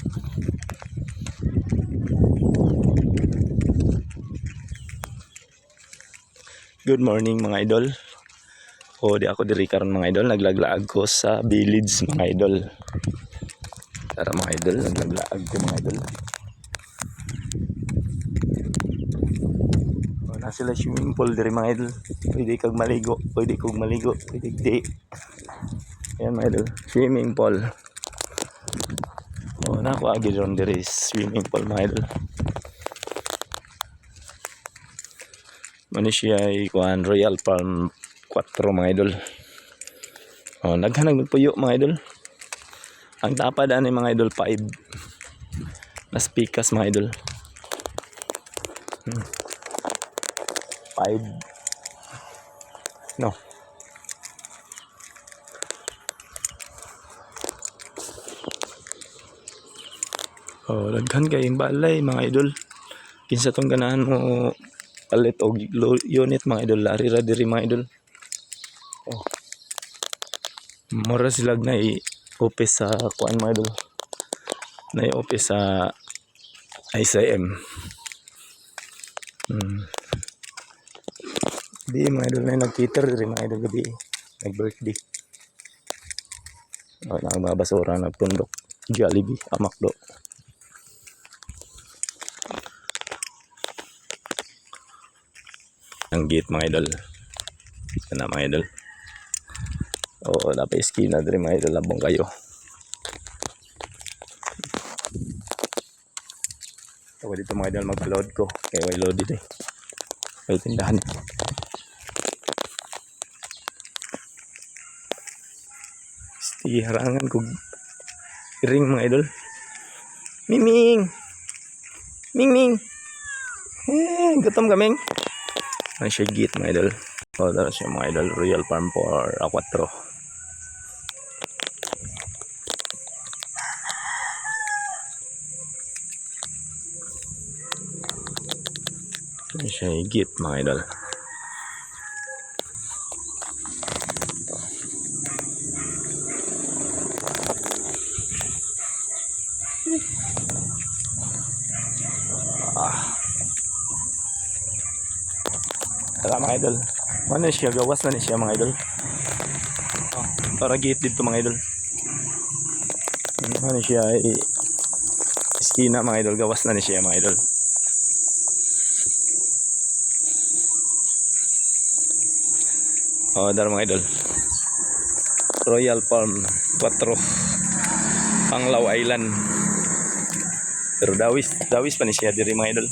Good morning mga idol. Di ako diri karon mga idol, naglaglaag ko sa village mga idol. Tara mga idol, naglaglaag ko mga idol. Na sila swimming pool diri mga idol. Pwede kag maligo, pwede di. Ayan mga idol, swimming pool. Naku agi ron diri swimming pool mga idol. Manisya ay kuan Royal Palm 4 mga idol. Naghanag magpuyo mga idol. Ang tapad ani mga idol 5. Nas pikas mga idol. 5. No. Daghan kayong balay mga idol. Kinsa tong ganahan mo palit og unit mga idol, lari ra diri mga idol. Mura sila na i-office sa kuan mga idol. Na i-office sa ICM. Di mga idol na nag-cater diri mga idol gabi. Nag-birthday. Na mga basura nagtundok. Jollibee, Amakdo. Ang gate mga idol. Ito na mga idol. Dapat iskina diri mga idol, labong kayo. Ako dito mga idol magpa-load ko. Kaya way load dito. May tindahan. Harangan ko ring mga idol. Miming! Ming! Gutom kaming. Ang siya gate mga idol. Dara siya mga idol. Royal Palm 4 Ang siya gate mga idol. Tara mga idol. Ano siya? Gawas na siya mga idol. Para gate dito mga idol. Ano siya? Iskina mga idol. Gawas na siya mga idol. Dar mga idol. Royal Palm 4 Panglao Island. Pero dawis pa ni siya diri mga idol.